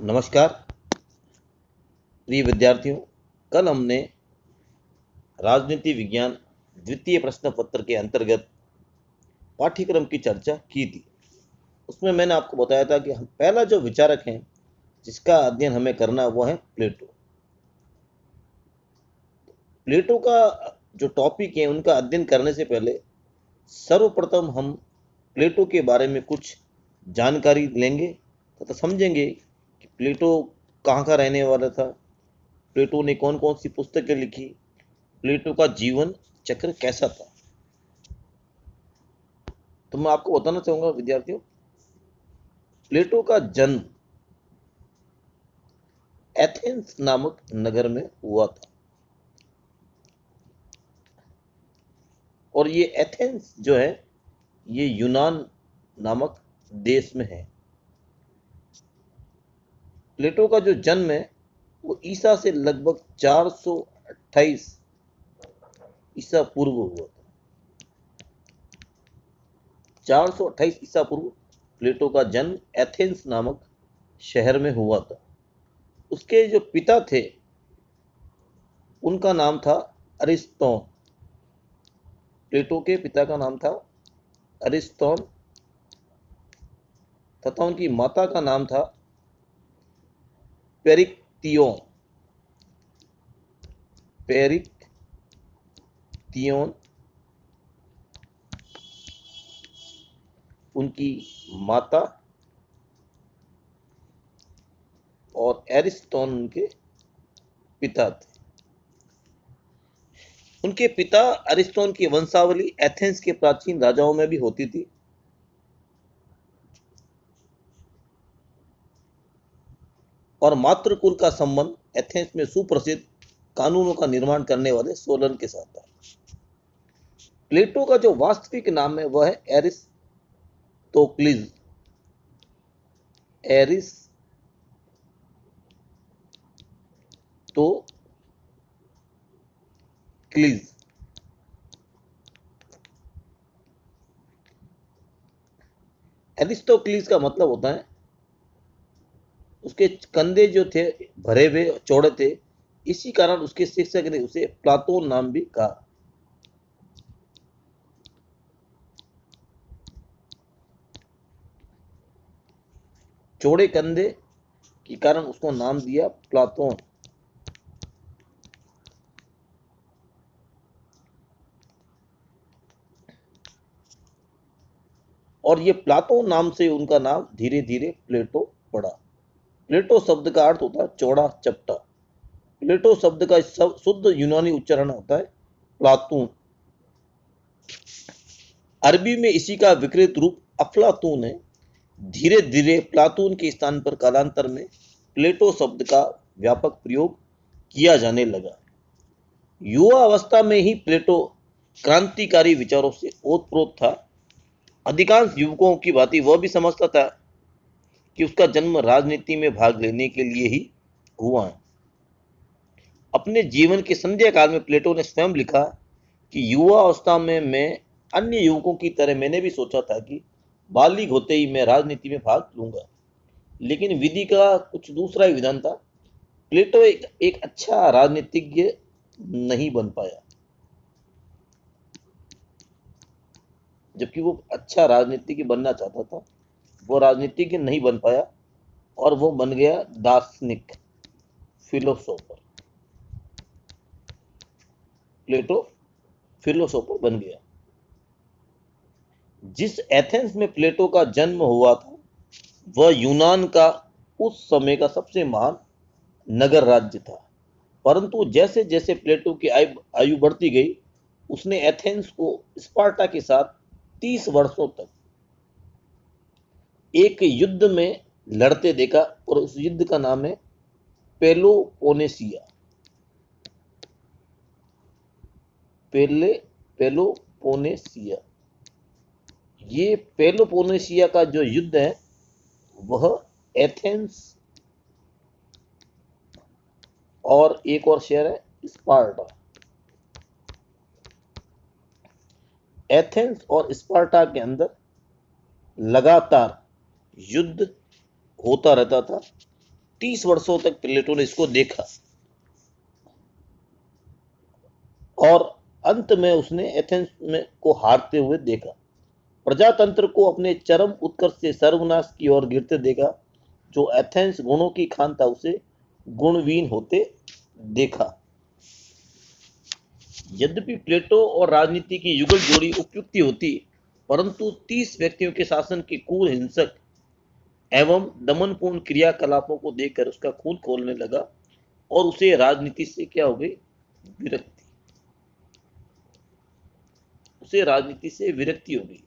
नमस्कार प्रिय विद्यार्थियों। कल हमने राजनीति विज्ञान द्वितीय प्रश्न पत्र के अंतर्गत पाठ्यक्रम की चर्चा की थी। उसमें मैंने आपको बताया था कि हम पहला जो विचारक हैं जिसका अध्ययन हमें करना वो है प्लेटो। प्लेटो का जो टॉपिक है उनका अध्ययन करने से पहले सर्वप्रथम हम प्लेटो के बारे में कुछ जानकारी लेंगे तथा समझेंगे कि प्लेटो कहाँ का रहने वाला था, प्लेटो ने कौन कौन सी पुस्तकें लिखी, प्लेटो का जीवन चक्र कैसा था। तो मैं आपको बताना चाहूंगा विद्यार्थियों, प्लेटो का जन्म एथेंस नामक नगर में हुआ था और ये एथेंस जो है ये यूनान नामक देश में है। प्लेटो का जो जन्म है वो ईसा से लगभग 428 ईसा पूर्व हुआ था। 428 ईसा पूर्व प्लेटो का जन्म एथेंस नामक शहर में हुआ था। उसके जो पिता थे उनका नाम था अरिस्तोन। प्लेटो के पिता का नाम था अरिस्तोन तथा उनकी माता का नाम था पेरिक्तियोन। पेरिक्तियोन उनकी माता और एरिस्टोन उनके पिता थे। उनके पिता अरिस्टोन की वंशावली एथेंस के प्राचीन राजाओं में भी होती थी। और मातृकुल का संबंध एथेंस में सुप्रसिद्ध कानूनों का निर्माण करने वाले सोलन के साथ था। प्लेटो का जो वास्तविक नाम है वह है एरिस्टोक्लिस। एरिस्टोक्लिस। एरिस्टोक्लिस का मतलब होता है, उसके कंधे जो थे भरे हुए चौड़े थे, इसी कारण उसके शिक्षक ने उसे प्लाटोन नाम भी कहा। चौड़े कंधे के कारण उसको नाम दिया प्लाटोन। और ये प्लाटोन नाम से उनका नाम धीरे धीरे प्लेटो पड़ा। प्लेटो शब्द का अर्थ होता है चौड़ा चपटा। प्लेटो शब्द का शुद्ध यूनानी उच्चारण होता है प्लातून। अरबी में इसी का विकृत रूप अफलातून है। धीरे धीरे प्लातून के स्थान पर कालांतर में प्लेटो शब्द का व्यापक प्रयोग किया जाने लगा। युवा अवस्था में ही प्लेटो क्रांतिकारी विचारों से ओतप्रोत था। अधिकांश युवकों की भांति वह भी समझता था कि उसका जन्म राजनीति में भाग लेने के लिए ही हुआ है। अपने जीवन के संध्या काल में प्लेटो ने स्वयं लिखा कि युवा अवस्था में मैं अन्य युवकों की तरह मैंने भी सोचा था कि बालिग होते ही मैं राजनीति में भाग लूंगा, लेकिन विधि का कुछ दूसरा ही विधान था। प्लेटो एक अच्छा राजनीतिज्ञ नहीं बन पाया, जबकि वो अच्छा राजनीतिज्ञ बनना चाहता था। वो राजनीतिज्ञ नहीं बन पाया और वो बन गया दार्शनिक, फिलोसोफर। प्लेटो फिलोसोफर बन गया। जिस एथेंस में प्लेटो का जन्म हुआ था वह यूनान का उस समय का सबसे महान नगर राज्य था। परंतु जैसे जैसे प्लेटो की आयु बढ़ती गई उसने एथेंस को स्पार्टा के साथ 30 वर्षों तक एक युद्ध में लड़ते देखा और उस युद्ध का नाम है पेलोपोनेसिया। पेलोपोनेसिया। ये पेलोपोनेसिया का जो युद्ध है वह एथेंस और एक और शहर है स्पार्टा। एथेंस और स्पार्टा के अंदर लगातार युद्ध होता रहता था। 30 वर्षों तक प्लेटो ने इसको देखा और अंत में उसने एथेंस में को हारते हुए देखा। प्रजातंत्र को अपने चरम उत्कर्ष से सर्वनाश की ओर गिरते देखा। जो एथेंस गुणों की खान था उसे गुणहीन होते देखा। यद्यपि प्लेटो और राजनीति की युगल जोड़ी उपयुक्ति होती, परंतु 30 व्यक्तियों के शासन के क्रूर हिंसक एवं दमनपूर्ण क्रियाकलापों को देखकर उसका खून खौलने लगा और उसे राजनीति से क्या हो गई? विरक्ति। उसे राजनीति से विरक्ति हो गई।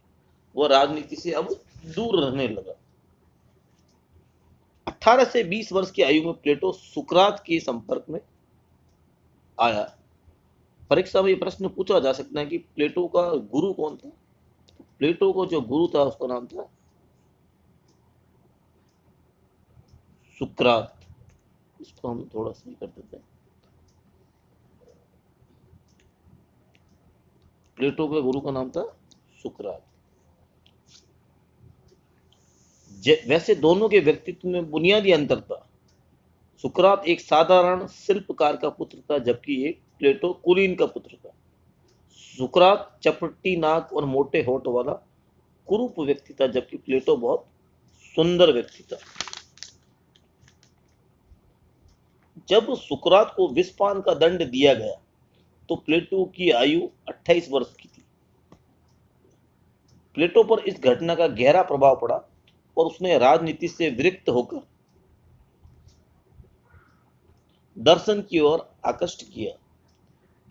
वह राजनीति से अब दूर रहने लगा। 18 से 20 वर्ष की आयु में प्लेटो सुकरात के संपर्क में आया। परीक्षा में यह प्रश्न पूछा जा सकता है कि प्लेटो का गुरु कौन था? प्लेटो को जो गुरु था उसका नाम था सुकरात। इसको हम थोड़ा सही कर देते हैं। प्लेटो के गुरु का नाम था सुकरात। वैसे दोनों के व्यक्तित्व में बुनियादी अंतर था। सुकरात एक साधारण शिल्पकार का पुत्र था, जबकि एक प्लेटो कुलीन का पुत्र था। सुकरात चपटी नाक और मोटे होठ वाला कुरूप व्यक्ति था, जबकि प्लेटो बहुत सुंदर व्यक्ति था। जब सुकरात को विषपान का दंड दिया गया तो प्लेटो की आयु 28 वर्ष की थी। प्लेटो पर इस घटना का गहरा प्रभाव पड़ा और उसने राजनीति से विरक्त होकर दर्शन की ओर आकृष्ट किया।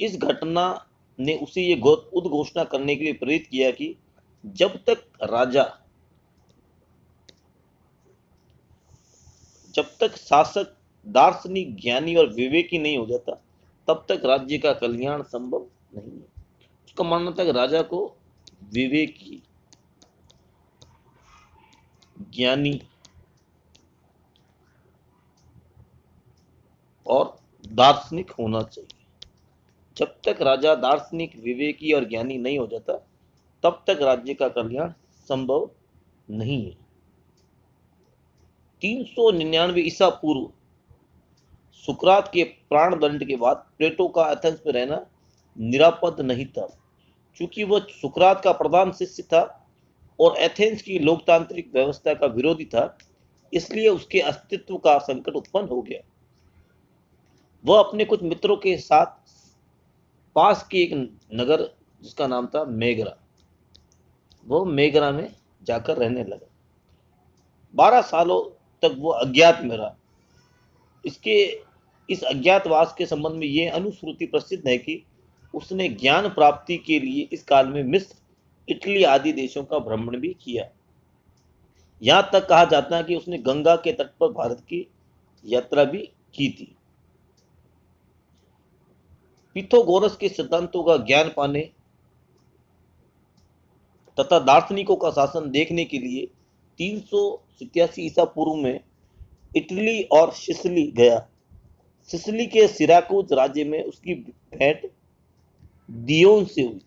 इस घटना ने उसे ये उद्घोषणा करने के लिए प्रेरित किया कि जब तक शासक दार्शनिक, ज्ञानी और विवेकी नहीं हो जाता, तब तक राज्य का कल्याण संभव नहीं है। उसका मानना था कि राजा को विवेकी, ज्ञानी और दार्शनिक होना चाहिए। जब तक राजा दार्शनिक, विवेकी और ज्ञानी नहीं हो जाता, तब तक राज्य का कल्याण संभव नहीं है। 399 ईसा पूर्व सुकरात के प्राणदंड के बाद प्लेटो का एथेंस में रहना निरापद नहीं था। चूंकि वह सुकरात का प्रधान शिष्य था और एथेंस की लोकतांत्रिक व्यवस्था का विरोधी था, इसलिए उसके अस्तित्व का संकट उत्पन्न हो गया। वह अपने कुछ मित्रों के साथ पास के एक नगर जिसका नाम था मेगरा, वो मेगरा में जाकर रहने लगा। 12 सालों तक वो अज्ञात में रहा। इस अज्ञातवास के संबंध में यह अनुश्रुति प्रसिद्ध है कि उसने ज्ञान प्राप्ति के लिए इस काल में मिस्र, इटली आदि देशों का भ्रमण भी किया। यहां तक कहा जाता है कि उसने गंगा के तट पर भारत की यात्रा भी की थी। पिथागोरस के सिद्धांतों का ज्ञान पाने तथा दार्शनिकों का शासन देखने के लिए 387 ईसा पूर्व में इटली और सिसिली गया। सिसिली के सिराकूज राज्य में उसकी भेंट दियोन से हुई,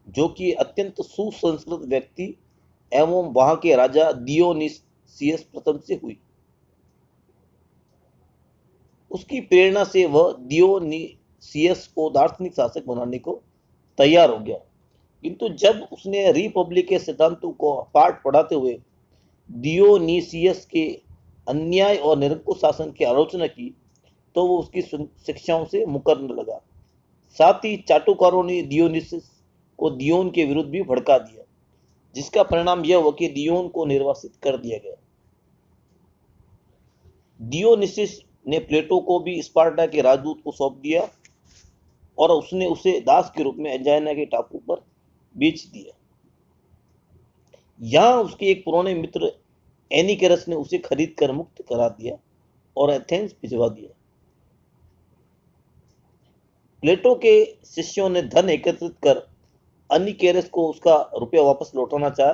जो कि अत्यंत सुसंस्कृत व्यक्ति एवं वहां के राजा दियोनिसियस प्रथम से हुई। उसकी प्रेरणा से वह दियोनिसियस को दार्शनिक शासक बनाने को तैयार हो गया। किंतु जब उसने रिपब्लिक के सिद्धांतों को पाठ पढ़ाते हुए दियोनिसियस के अन्याय और निरंकुश शासन की आलोचना की, तो वो उसकी शिक्षाओं से मुकरने लगा। साथ ही चाटुकारों ने दियोनिसियस को दियोन के विरुद्ध भी भड़का दिया, जिसका परिणाम यह हुआ कि दियोन को निर्वासित कर दिया गया। दियोनिसियस ने प्लेटो को भी स्पार्टा के राजदूत को सौंप दिया और उसने उसे दास के रूप में एजाइना के टापू पर बेच दिया। यहां उसके एक पुराने मित्र एनिकेरस ने उसे खरीद कर मुक्त करा दिया और एथेंस भिजवा दिया। प्लेटो के शिष्यों ने धन एकत्रित कर एनिकेरस को उसका रुपया वापस लौटाना चाहा,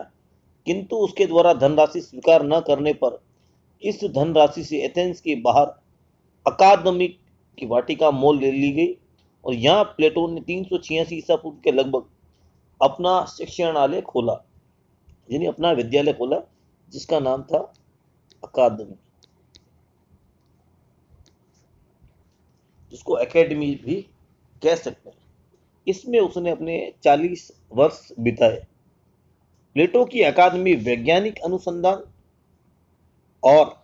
किंतु उसके द्वारा धनराशि स्वीकार न करने पर इस धनराशि से एथेंस के बाहर अकादमिक की वाटिका मोल ले ली गई और यहाँ प्लेटो ने 386 ईसा पूर्व के लगभग अपना शिक्षणालय खोला। यानी अपना विद्यालय खोला जिसका नाम था अकादमी, जिसको एकेडमी भी कह सकते हैं। इसमें उसने अपने 40 वर्ष बिताए। प्लेटो की अकादमी वैज्ञानिक अनुसंधान और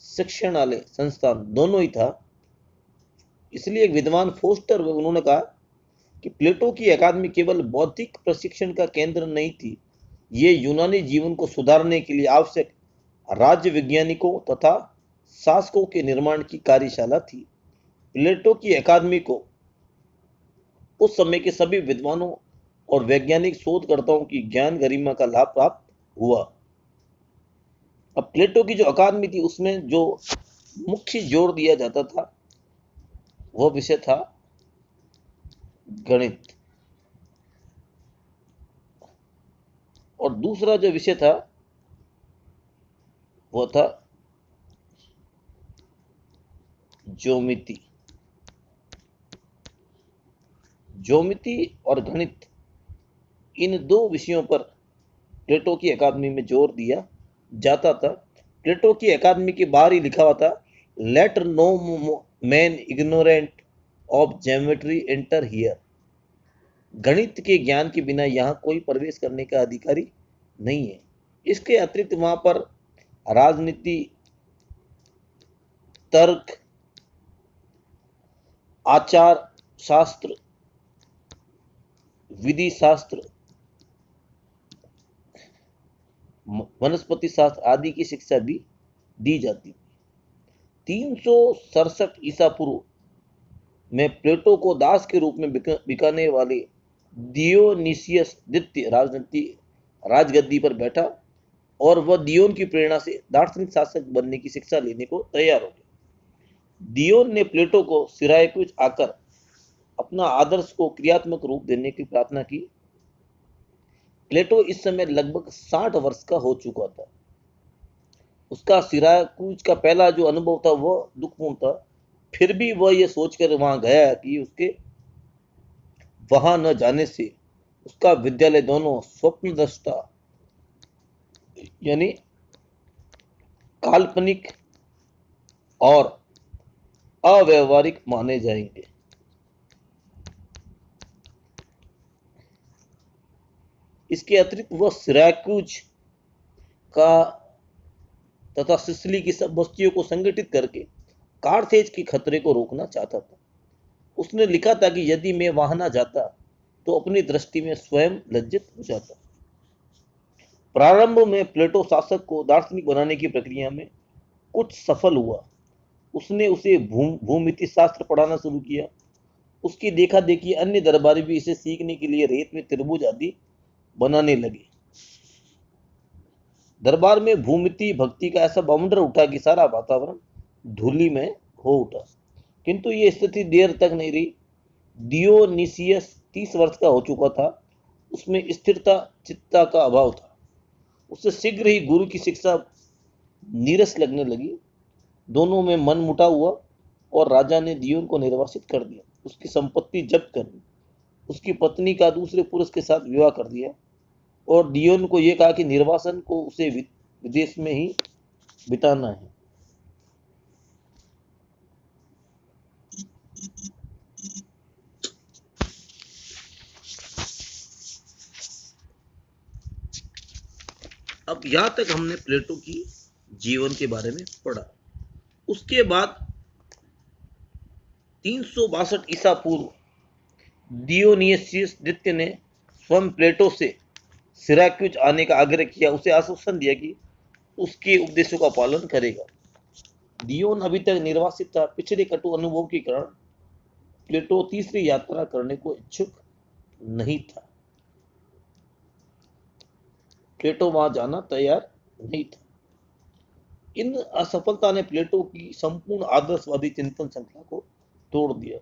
शिक्षणालय संस्थान दोनों ही था। इसलिए एक विद्वान फोस्टर उन्होंने कहा कि प्लेटो की अकादमी केवल बौद्धिक प्रशिक्षण का केंद्र नहीं थी, ये यूनानी जीवन को सुधारने के लिए आवश्यक राज्य वैज्ञानिकों तथा शासकों के निर्माण की कार्यशाला थी। प्लेटो की अकादमी को उस समय के सभी विद्वानों और वैज्ञानिक शोधकर्ताओं की ज्ञान गरिमा का लाभ प्राप्त हुआ। अब प्लेटो की जो अकादमी थी उसमें जो मुख्य जोर दिया जाता था वह विषय था गणित, और दूसरा जो विषय था वह था ज्योमिति। ज्योमिति और गणित, इन दो विषयों पर प्लेटो की अकादमी में जोर दिया जाता था। प्लेटो की अकादमी के बाहर ही लिखा हुआ था, let no man ignorant of geometry enter here. गणित के ज्ञान के बिना यहाँ कोई प्रवेश करने का अधिकारी नहीं है। इसके अतिरिक्त वहां पर राजनीति, तर्क, आचार शास्त्र, विधि शास्त्र, वनस्पति शास्त्र आदि की शिक्षा भी दी जाती थी। 367 ईसा पूर्व में प्लेटो को दास के रूप में बिकाने वाले डियोनिसियस द्वितीय राजगद्दी पर बैठा और वह दियोन की प्रेरणा से दार्शनिक शासक बनने की शिक्षा लेने को तैयार हो गया। दियोन ने प्लेटो को सिराकुज आकर अपना आदर्श को क्रियात्मक रूप देने की प्रार्थना की। प्लेटो इस समय लगभग 60 वर्ष का हो चुका था। उसका सिराकुज का पहला जो अनुभव था वह दुखपूर्ण था। फिर भी वह यह सोचकर वहां गया कि उसके वहां न जाने से उसका विद्यालय दोनों स्वप्नदृष्टा यानी काल्पनिक और अव्यवहारिक माने जाएंगे। इसके अतिरिक्त वह सिराकुज का तथा सिसिली की सब बस्तियों को संगठित करके कार्थेज के खतरे को रोकना चाहता था। उसने लिखा था कि यदि मैं वहां ना जाता तो अपनी दृष्टि में स्वयं लज्जित हो जाता। प्रारंभ में प्लेटो शासक को दार्शनिक बनाने की प्रक्रिया में कुछ सफल हुआ। उसने उसे भूमिति शास्त्र पढ़ाना शुरू किया। उसकी देखा देखी अन्य दरबारी भी इसे सीखने के लिए रेत में त्रिभुज आदि बनाने लगे। दरबार में भूमिति भक्ति का ऐसा बाउंडर उठा कि सारा वातावरण धूली में हो उठा। किंतु ये स्थिति देर तक नहीं रही। डियोनिसियस 30 वर्ष का हो चुका था। उसमें स्थिरता चित्ता का अभाव था। उससे शीघ्र ही गुरु की शिक्षा नीरस लगने लगी। दोनों में मन मुटा हुआ और राजा ने दियोन को निर्वासित कर दिया, उसकी संपत्ति जब्त कर दी, उसकी पत्नी का दूसरे पुरुष के साथ विवाह कर दिया और दियोन को यह कहा कि निर्वासन को उसे विदेश में ही बिताना है। अब यहां तक हमने प्लेटो की जीवन के बारे में पढ़ा। उसके बाद 362 ईसा पूर्व डियोनिसियस द्वितीय ने स्वयं प्लेटो से सिराक्यूज आने का आग्रह किया। उसे आश्वासन दिया कि उसके उपदेशों का पालन करेगा। दियोन अभी तक निर्वासित था। पिछले कटु अनुभव के कारण प्लेटो तीसरी यात्रा करने को इच्छुक नहीं था। प्लेटो वहां जाना तैयार नहीं था। इन असफलता ने प्लेटो की संपूर्ण आदर्शवादी चिंतन श्रृंखला को तोड़ दिया।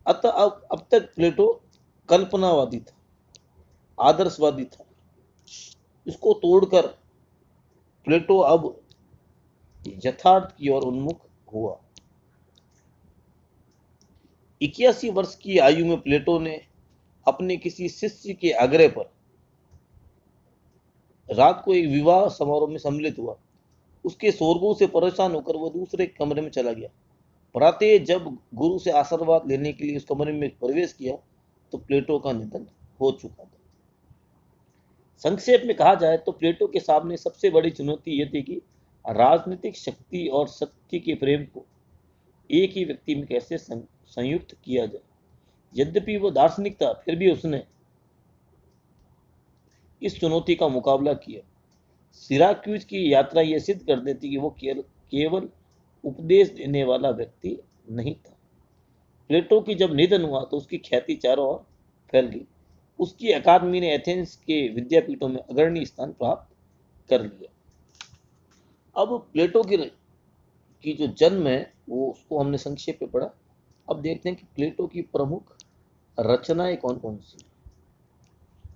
अतः अब तक प्लेटो कल्पनावादी था, आदर्शवादी था। इसको तोड़कर प्लेटो अब यथार्थ की ओर उन्मुख हुआ। 81 वर्ष की आयु में प्लेटो ने अपने किसी शिष्य के आग्रह पर रात को एक विवाह समारोह में सम्मिलित हुआ। उसके शोरगुल से परेशान होकर वह दूसरे कमरे में चला गया। प्रातः जब गुरु से आशीर्वाद लेने के लिए उस कमरे में प्रवेश किया तो प्लेटो का निधन हो चुका था। संक्षेप में कहा जाए तो प्लेटो के सामने सबसे बड़ी चुनौती यह थी कि राजनीतिक शक्ति और सत्य के प्रेम को एक ही व्यक्ति में कैसे संयुक्त किया जाए। यद्यपि वो दार्शनिक था, फिर भी उसने इस चुनौती का मुकाबला किया। सिराक्यूज की यात्रा यह सिद्ध कर देती कि वो केवल उपदेश देने वाला व्यक्ति नहीं था। प्लेटो की जब निधन हुआ तो उसकी ख्याति चारों ओर फैल गई। उसकी अकादमी ने एथेंस के विद्यापीठों में अग्रणी स्थान प्राप्त कर लिया। अब प्लेटो की जो जन्म है वो उसको हमने संक्षेप में पढ़ा। अब देखते हैं कि प्लेटो की प्रमुख रचनाएं कौन कौन सी,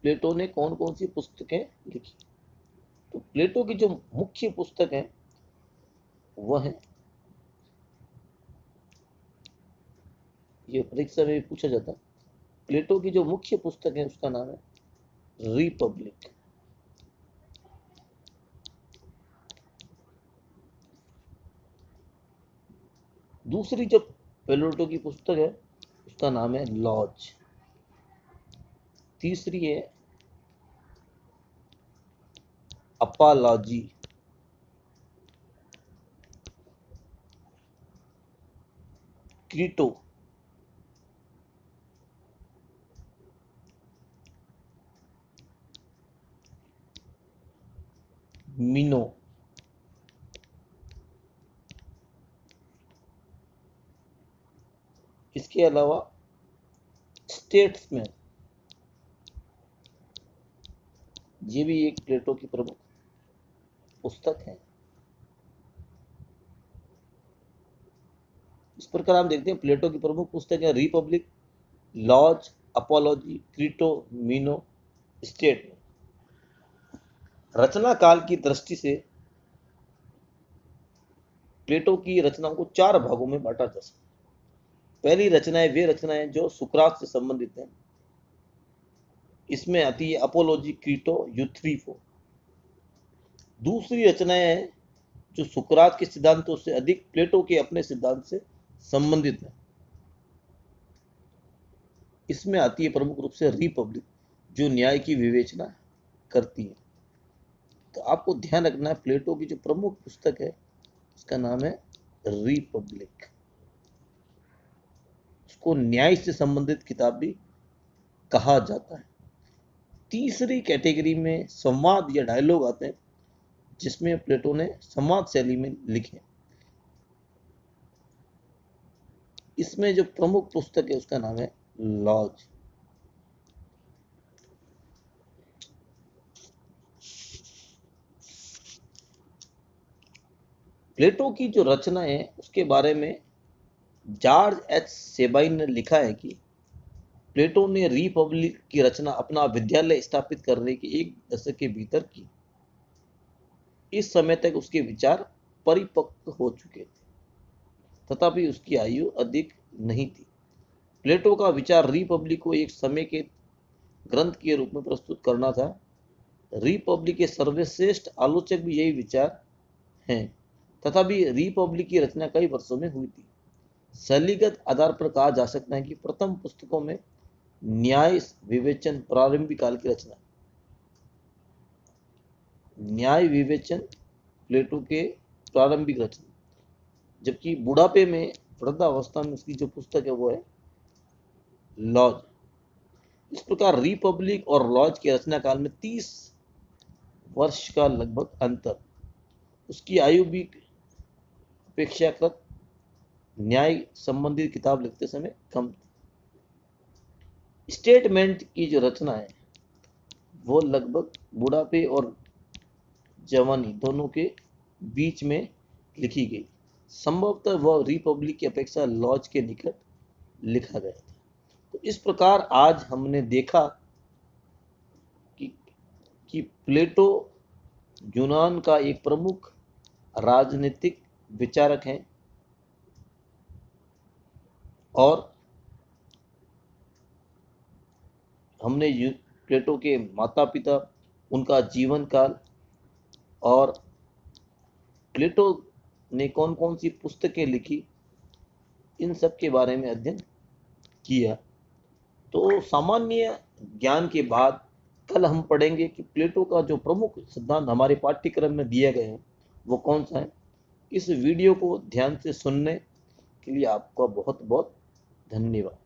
प्लेटो ने कौन कौन सी पुस्तकें लिखी। तो प्लेटो की जो मुख्य पुस्तक है वह है, ये परीक्षा में भी पूछा जाता है, प्लेटो की जो मुख्य पुस्तक है उसका नाम है रिपब्लिक। दूसरी जो प्लेटो की पुस्तक है उसका नाम है लॉज। तीसरी है अपालॉजी। क्रीटो। मिनो। इसके अलावा स्टेट्समैन, ये भी एक प्लेटो की प्रमुख पुस्तक है। इस प्रकार हम देखते हैं प्लेटो की प्रमुख पुस्तक है Republic, Laws, Apology, Crito, Meno, Statesman. रचना काल की दृष्टि से प्लेटो की रचनाओं को चार भागों में बांटा जा सकता है। पहली रचनाएं वे रचनाएं जो सुकरात से संबंधित हैं। इसमें आती है अपोलॉजी, क्रीटो, यूथ्रीफो। दूसरी रचनाएं हैं जो सुकरात के सिद्धांतों से अधिक प्लेटो के अपने सिद्धांत से संबंधित है। इसमें आती है प्रमुख रूप से रिपब्लिक, जो न्याय की विवेचना करती है। तो आपको ध्यान रखना है प्लेटो की जो प्रमुख पुस्तक है उसका नाम है रिपब्लिक। उसको न्याय से संबंधित किताब भी कहा जाता है। तीसरी कैटेगरी में संवाद या डायलॉग आते हैं, जिसमें प्लेटो ने संवाद शैली में लिखे। इसमें जो प्रमुख पुस्तक है उसका नाम है लॉज। प्लेटो की जो रचना है उसके बारे में जॉर्ज एच सेबाइन ने लिखा है कि प्लेटो ने रिपब्लिक की रचना अपना विद्यालय स्थापित करने के एक दशक के भीतर की। इस समय तक उसके विचार परिपक्व हो चुके थे, तथापि उसकी आयु अधिक नहीं थी। प्लेटो का विचार रिपब्लिक को एक समय के ग्रंथ के रूप में प्रस्तुत करना था। रिपब्लिक के सर्वश्रेष्ठ आलोचक भी यही विचार हैं, तथापि रिपब्लिक की रचना कई वर्षों में हुई थी। शैलीगत आधार पर कहा जा सकता है कि प्रथम पुस्तकों में न्याय विवेचन प्रारंभिक काल की रचना। न्याय विवेचन प्लेटो के प्रारंभिक रचना, जबकि बुढ़ापे में वृद्धावस्था में उसकी जो पुस्तक है वो है लॉज। इस प्रकार रिपब्लिक और लॉज के रचना काल में 30 वर्ष का लगभग अंतर। उसकी आयु भी अपेक्षाकृत न्याय संबंधित किताब लिखते समय कम थी। स्टेटमेंट की जो रचना है वो लगभग बुढ़ापे और जवानी दोनों के बीच में लिखी गई। संभवतः वह रिपब्लिक की अपेक्षा लॉज के निकट लिखा गया था। तो इस प्रकार आज हमने देखा कि प्लेटो यूनान का एक प्रमुख राजनीतिक विचारक हैं और हमने प्लेटो के माता पिता उनका जीवन काल और प्लेटो ने कौन कौन सी पुस्तकें लिखी, इन सब के बारे में अध्ययन किया। तो सामान्य ज्ञान के बाद कल हम पढ़ेंगे कि प्लेटो का जो प्रमुख सिद्धांत हमारे पाठ्यक्रम में दिए गए हैं वो कौन सा है। इस वीडियो को ध्यान से सुनने के लिए आपका बहुत बहुत धन्यवाद।